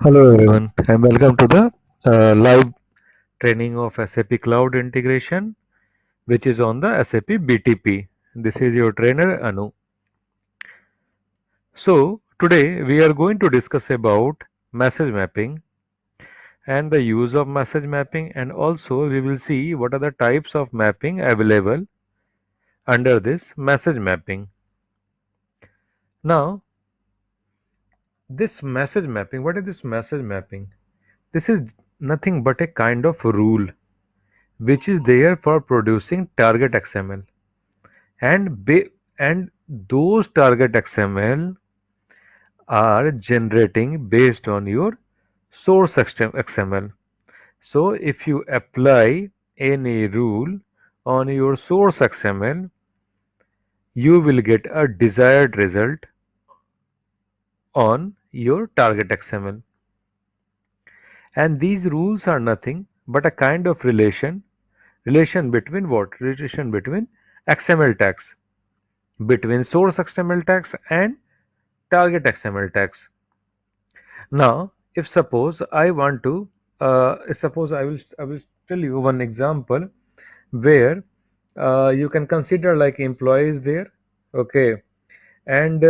Hello everyone and welcome to the live training of SAP Cloud Integration which is on the SAP BTP. This is your trainer Anu. So today we are going to discuss about message mapping and the use of message mapping, and also we will see what are the types of mapping available under this message mapping. Now this message mapping, what is this message mapping? This is nothing but a kind of rule which is there for producing target XML, and and those target XML are generating based on your source XML. So if you apply any rule on your source XML, you will get a desired result on your target XML. And these rules are nothing but a kind of relation between what? Relation between XML tags, between source XML tags and target XML tags. Now, if suppose I want to, suppose I will tell you one example where you can consider like employees there, okay, and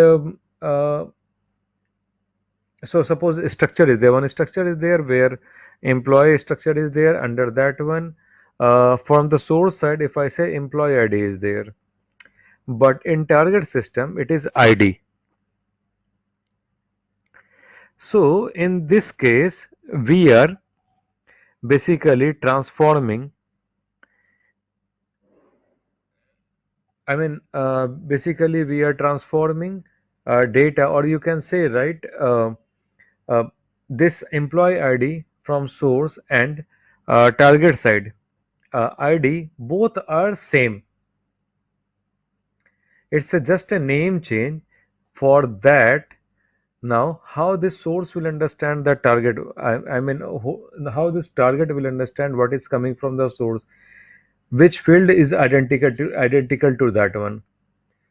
so suppose a structure is there. One structure is there where employee structure is there. Under that one, from the source side, if I say employee ID is there, but in target system it is ID. So in this case, we are basically transforming, basically we are transforming data, or you can say, right, uh, this employee ID from source and target side ID, both are same. It's just a name change for that. Now, how this source will understand the target? How this target will understand what is coming from the source? Which field is identical to that one?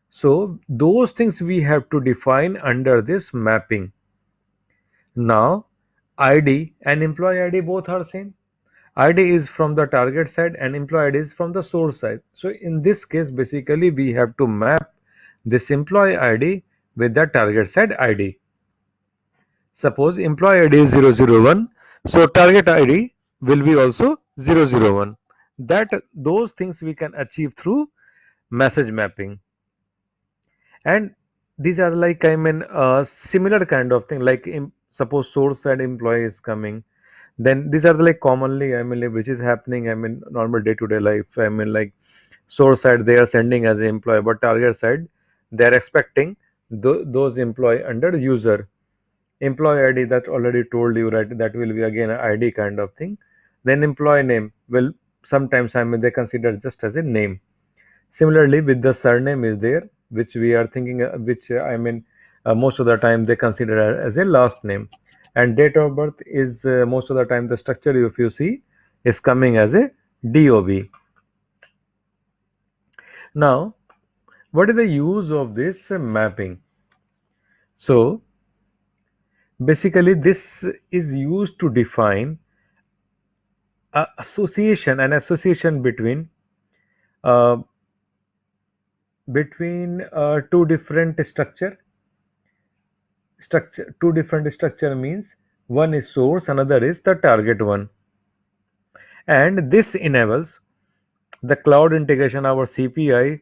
So those things we have to define under this mapping. Now, ID and employee ID both are same. ID is from the target side and employee ID is from the source side. So in this case, basically we have to map this employee ID with the target side ID. Suppose employee ID is 001, so target ID will be also 001. That those things we can achieve through message mapping. And these are like, similar kind of thing, like suppose source side employee is coming, then these are the like commonly, like, which is happening, normal day to day life. Like source side they are sending as an employee, but target side they are expecting those employee under user. Employee ID, that already told you, right, that will be again an ID kind of thing. Then employee name will sometimes, they consider just as a name. Similarly, with the surname is there, which we are thinking, which most of the time they consider as a last name, and date of birth is most of the time the structure, if you see, is coming as a DOB. Now, what is the use of this mapping? So, basically, this is used to define an association uh, between two different structure means one is source, another is the target one, and this enables the cloud integration, our CPI,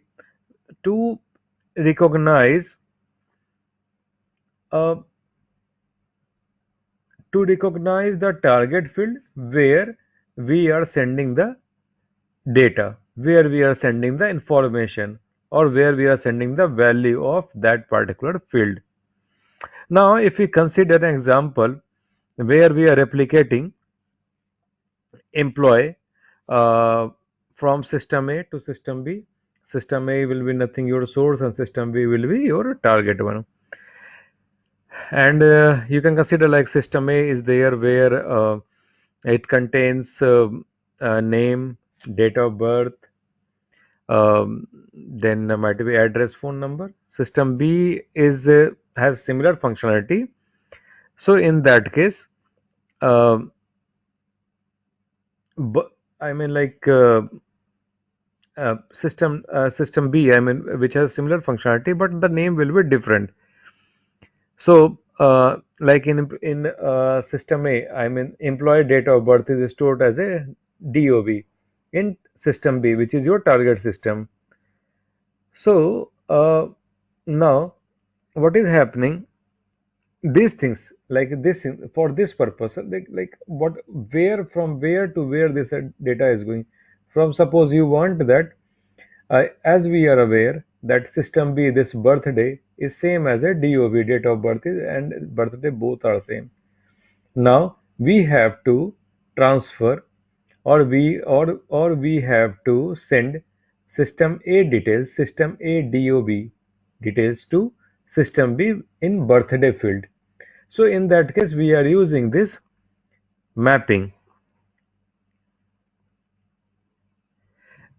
to recognize uh, the target field where we are sending the data, where we are sending the information, or where we are sending the value of that particular field. Now, if we consider an example where we are replicating employee uh, from system A to system B. System A will be nothing your source, and system B will be your target one. And you can consider like system A is there where it contains name, date of birth, then might be address, phone number. System B is has similar functionality. So in that case, uh, bu- I mean like system B, I mean, which has similar functionality, but the name will be different. So, like in system A, I mean, employee date of birth is stored as a DOB. In system B, which is your target system. So, now what is happening? These things like this for this purpose, like what, where, from where to where this data is going. From, suppose you want that, as we are aware that system B, this birthday is same as a DOB, date of birth and birthday both are same. Now we have to transfer, or we have to send system A details, system A DOB details to system B in birthday field. So in that case, we are using this mapping.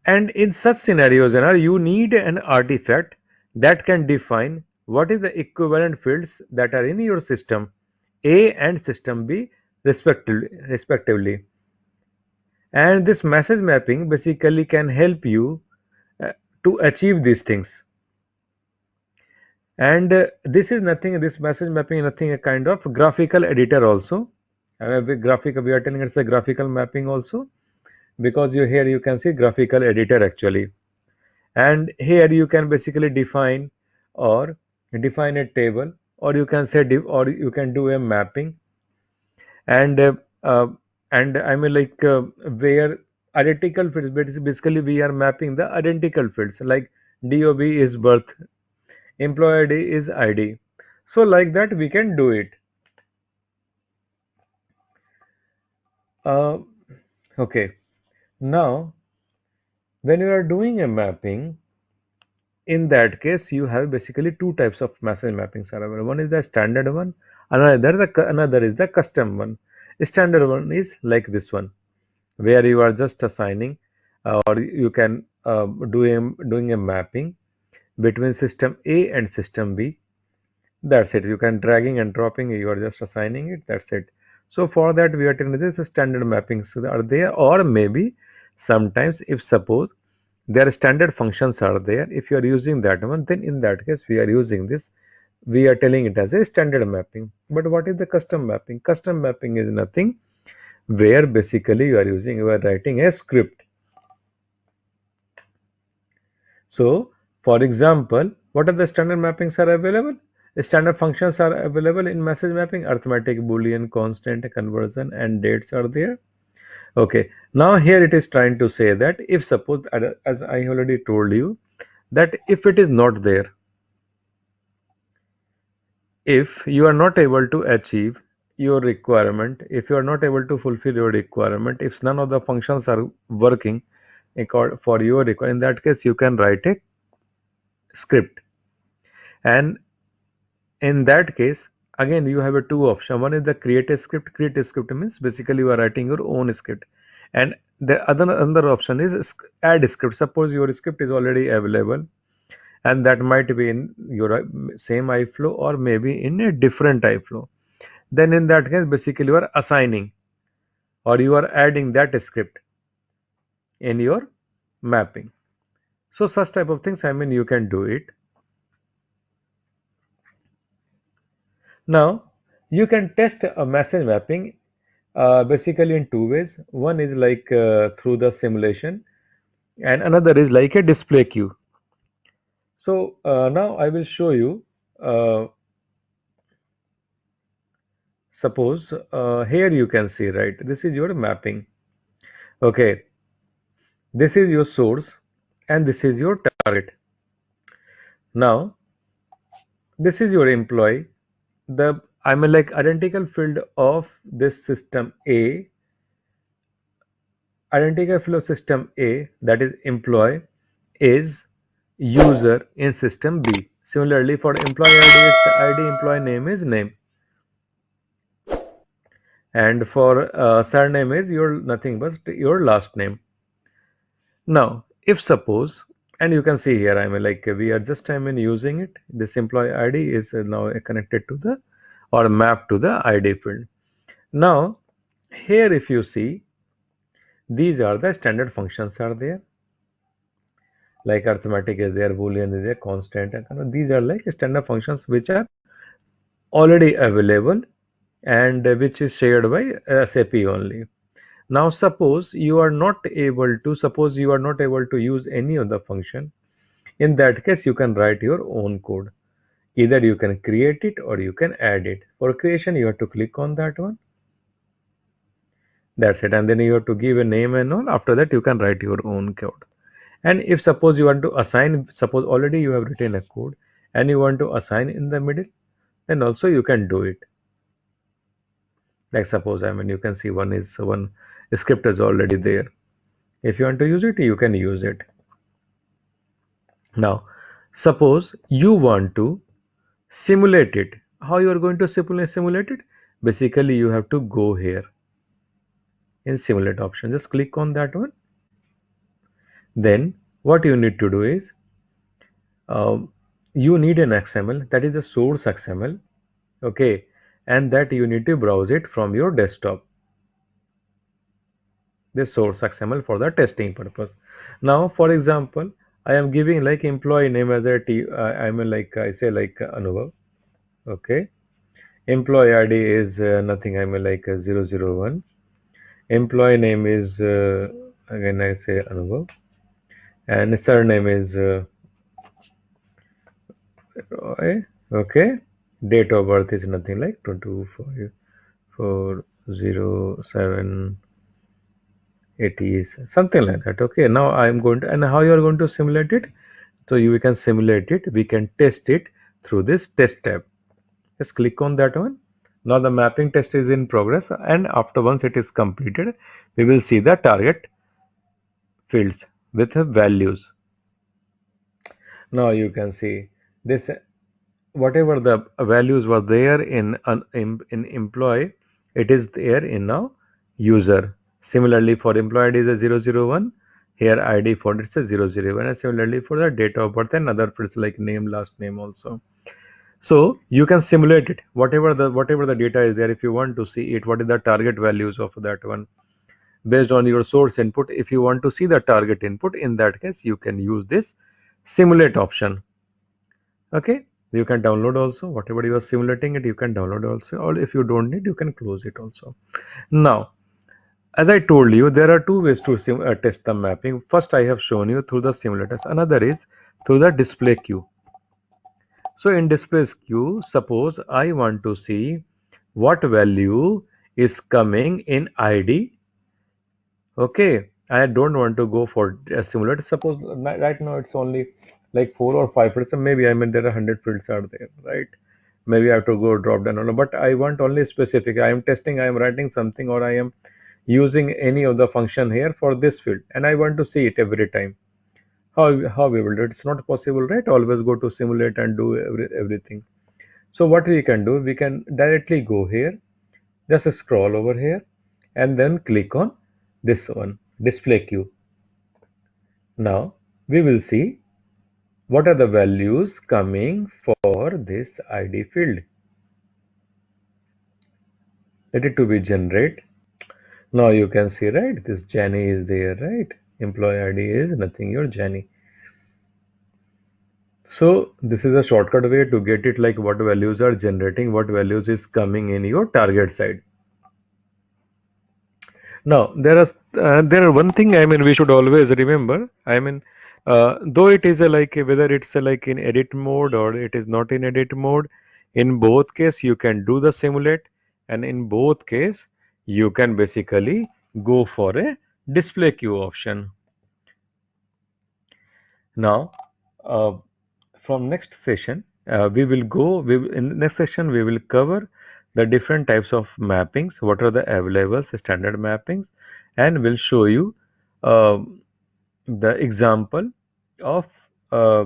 And in such scenarios, you need an artifact that can define what is the equivalent fields that are in your system A and system B respectively. And this message mapping basically can help you uh, to achieve these things. And this message mapping is nothing, a kind of graphical editor also. We are telling it's a graphical mapping also, because here you can see graphical editor actually. And here you can basically or define a table, or you can say or you can do a mapping. And uh, and I mean like where identical fields, basically we are mapping the identical fields, like DOB is birth, employee ID is ID. So like that we can do it. uh, okay. Now when you are doing a mapping, in that case you have basically two types of message mappings are available. One is the standard one, another is the custom one. Standard one is like this one, where you are just assigning, or you can doing a mapping between system A and system B. That's it. You can dragging and dropping, you are just assigning it, that's it. So for that we are telling this is standard mappings are there, or maybe sometimes, if suppose their standard functions are there, if you are using that one, then in that case we are using this, we are telling it as a standard mapping. But what is the custom mapping? Custom mapping is nothing, where basically you are writing a script. So for example, what are the standard mappings are available? Standard functions are available in message mapping: arithmetic, boolean, constant, conversion, and dates are there. Okay, now here it is trying to say that if suppose, as I already told you, that if it is not there, if you are not able to achieve your requirement, if you are not able to fulfill your requirement, if none of the functions are working for your requirement, in that case you can write a script. And in that case, again you have a two option. One is the create a script. Create a script means basically you are writing your own script. And the another option is add script. Suppose your script is already available, and that might be in your same iflow, or maybe in a different iflow. Then in that case basically you are assigning, or you are adding that script in your mapping. So such type of things, I mean, you can do it. Now you can test a message mapping basically in two ways. One is like through the simulation, and another is like a display queue. So now I will show you. uh, Suppose here you can see, right, this is your mapping. Okay, this is your source and this is your target. Now this is your employee. The, I mean like identical field of this system A, identical field of system A, that is employee, is user in system B. Similarly for employee ID, its ID, employee name is name, and for surname is your nothing but your last name. Now if suppose, and you can see here, I mean like we are just, I mean, using it, this employee ID is now connected to the, or mapped to the ID field. Now Here if you see, these are the standard functions are there, like arithmetic is there, boolean is there, constant, and these are like standard functions which are already available and which is shared by SAP only. Now suppose you are not able to use any of the function. In that case, you can write your own code. Either you can create it or you can add it. For creation, you have to click on that one. That's it. And then you have to give a name and all. After that, you can write your own code. And if suppose you want to assign, suppose already you have written a code and you want to assign in the middle, then also you can do it. Like suppose, you can see one script is already there. If you want to use it, you can use it. Now, suppose you want to simulate it. How you are going to simulate it? Basically, you have to go here in simulate option. Just click on that one. Then what you need to do is you need an XML, that is the source XML. Okay, and that you need to browse it from your desktop. This source XML for the testing purpose. Now, for example, I am giving like employee name as a I say like Anubhav. Okay, employee ID is nothing. 001. Employee name is again I say Anubhav, and surname is Roy. Okay, date of birth is nothing like 2540780, something like that. Okay, now I am going to, and how you are going to simulate it? So we can simulate it. We can test it through this test tab. Just click on that one. Now the mapping test is in progress, and after once it is completed, we will see the target fields with values. Now you can see this, whatever the values were there in employee, it is there in now user. Similarly for employee ID is a 001, here ID for it's a 001, and similarly for the date of birth and other fields like name, last name also. So you can simulate it, whatever the data is there. If you want to see it, what is the target values of that one based on your source input. If you want to see the target input, in that case you can use this simulate option. Okay, you can download also whatever you are simulating it, you can download also, or if you don't need, you can close it also. Now, as I told you, there are two ways to test the mapping. First, I have shown you through the simulators. Another is through the display queue. So in display queue, suppose I want to see what value is coming in ID. Okay, I don't want to go for a simulator. Suppose right now it's only like 4 or 5 fields. So maybe there are 100 fields are there, right? Maybe I have to go drop down. But I want only specific. I am testing. I am writing something, or I am using any of the function here for this field, and I want to see it every time. How we will do it? It's not possible, right? Always go to simulate and do everything. So what we can do? We can directly go here. Just scroll over here, and then click on this one, display queue. Now we will see what are the values coming for this ID field. Let it to be generate. Now you can see, right, this Jenny is there, right? Employee ID is nothing, your Jenny. So this is a shortcut way to get it, like what values are generating, what values is coming in your target side. Now there are one thing we should always remember. Though it is whether it's like in edit mode or it is not in edit mode, in both case you can do the simulate, and in both case you can basically go for a display queue option. Now from next session in next session we will cover the different types of mappings, what are the available standard mappings, and we'll show you uh, the example of uh,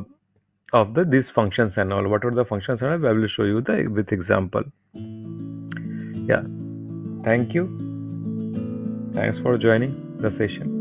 these functions and all. What are the functions and all, I will show you the with example. Yeah, thank you. Thanks for joining the session.